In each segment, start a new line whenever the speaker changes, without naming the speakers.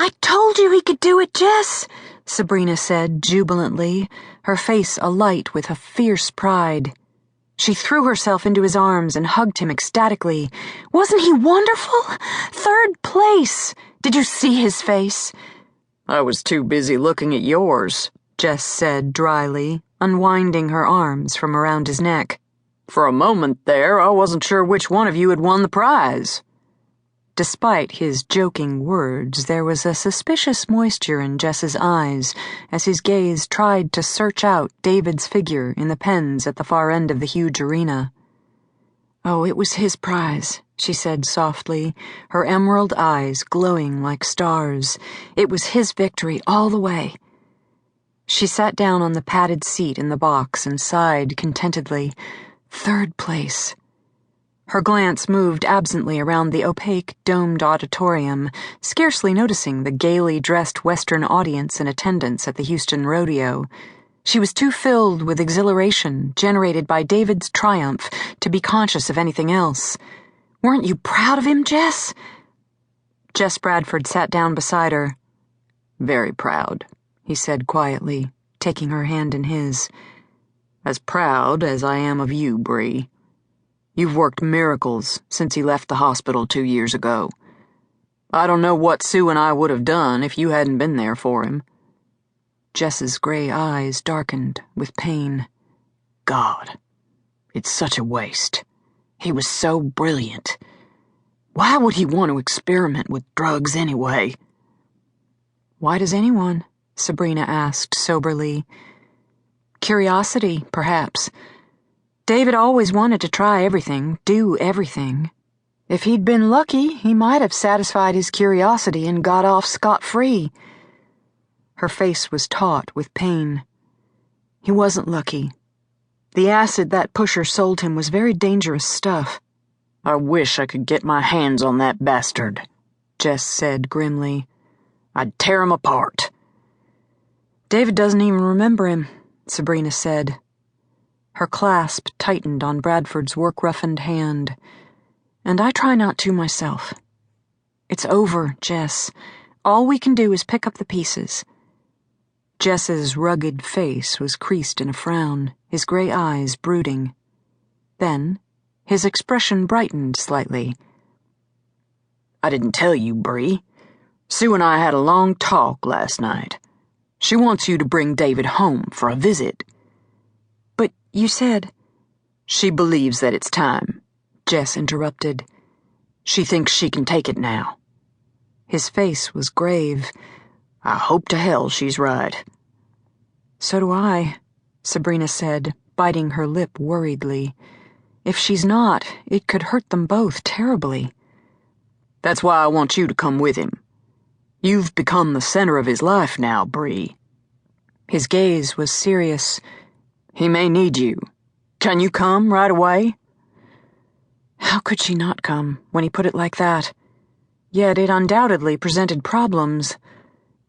"I told you he could do it, Jess," Sabrina said jubilantly, her face alight with a fierce pride. She threw herself into his arms and hugged him ecstatically. "Wasn't he wonderful? 3rd place! Did you see his face?"
"I was too busy looking at yours," Jess said dryly, unwinding her arms from around his neck. "For a moment there, I wasn't sure which one of you had won the prize." Despite his joking words, there was a suspicious moisture in Jess's eyes as his gaze tried to search out David's figure in the pens at the far end of the huge arena. "Oh, it was his prize," she said softly, her emerald eyes glowing like stars. "It was his victory all the way." She sat down on the padded seat in the box and sighed contentedly. 3rd place. Her glance moved absently around the opaque, domed auditorium, scarcely noticing the gaily dressed Western audience in attendance at the Houston rodeo. She was too filled with exhilaration generated by David's triumph to be conscious of anything else. "Weren't you proud of him, Jess?" Jess Bradford sat down beside her. "Very proud," he said quietly, taking her hand in his. "As proud as I am of you, Bree. You've worked miracles since he left the hospital 2 years ago. I don't know what Sue and I would have done if you hadn't been there for him." Jess's gray eyes darkened with pain. "God, it's such a waste. He was so brilliant. Why would he want to experiment with drugs anyway?"
"Why does anyone?" Sabrina asked soberly. "Curiosity, perhaps. David always wanted to try everything, do everything. If he'd been lucky, he might have satisfied his curiosity and got off scot-free." Her face was taut with pain. "He wasn't lucky. The acid that pusher sold him was very dangerous stuff."
"I wish I could get my hands on that bastard," Jess said grimly. "I'd tear him apart."
"David doesn't even remember him," Sabrina said. Her clasp tightened on Bradford's work-roughened hand. "And I try not to myself. It's over, Jess. All we can do is pick up the pieces." Jess's rugged face was creased in a frown, his gray eyes brooding. Then, his expression brightened slightly.
"I didn't tell you, Bree. Sue and I had a long talk last night. She wants you to bring David home for a visit."
"But you said—"
"She believes that it's time," Jess interrupted. "She thinks she can take it now."
His face was grave.
"I hope to hell she's right."
"So do I," Sabrina said, biting her lip worriedly. "If she's not, it could hurt them both terribly."
"That's why I want you to come with him. You've become the center of his life now, Bree."
His gaze was serious.
"He may need you. Can you come right away?"
How could she not come when he put it like that? Yet it undoubtedly presented problems.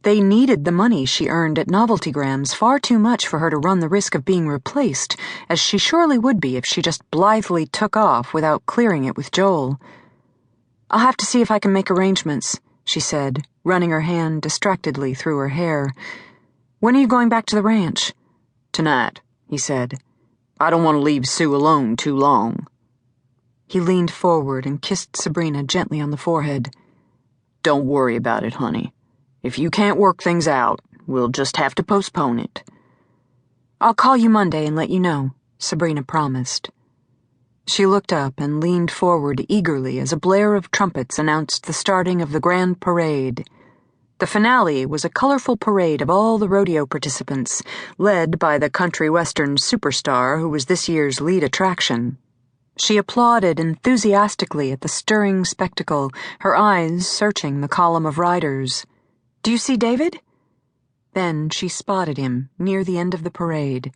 They needed the money she earned at Noveltygrams far too much for her to run the risk of being replaced, as she surely would be if she just blithely took off without clearing it with Joel. "I'll have to see if I can make arrangements," she said, running her hand distractedly through her hair. "When are you going back to the ranch?"
"Tonight," he said. "I don't want to leave Sue alone too long."
He leaned forward and kissed Sabrina gently on the forehead.
"Don't worry about it, honey. If you can't work things out, we'll just have to postpone it."
"I'll call you Monday and let you know," Sabrina promised. She looked up and leaned forward eagerly as a blare of trumpets announced the starting of the grand parade. The finale was a colorful parade of all the rodeo participants, led by the country western superstar who was this year's lead attraction. She applauded enthusiastically at the stirring spectacle, her eyes searching the column of riders. "Do you see David?" Then she spotted him near the end of the parade.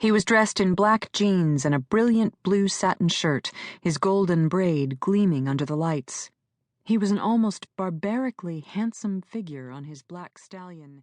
He was dressed in black jeans and a brilliant blue satin shirt, his golden braid gleaming under the lights. He was an almost barbarically handsome figure on his black stallion.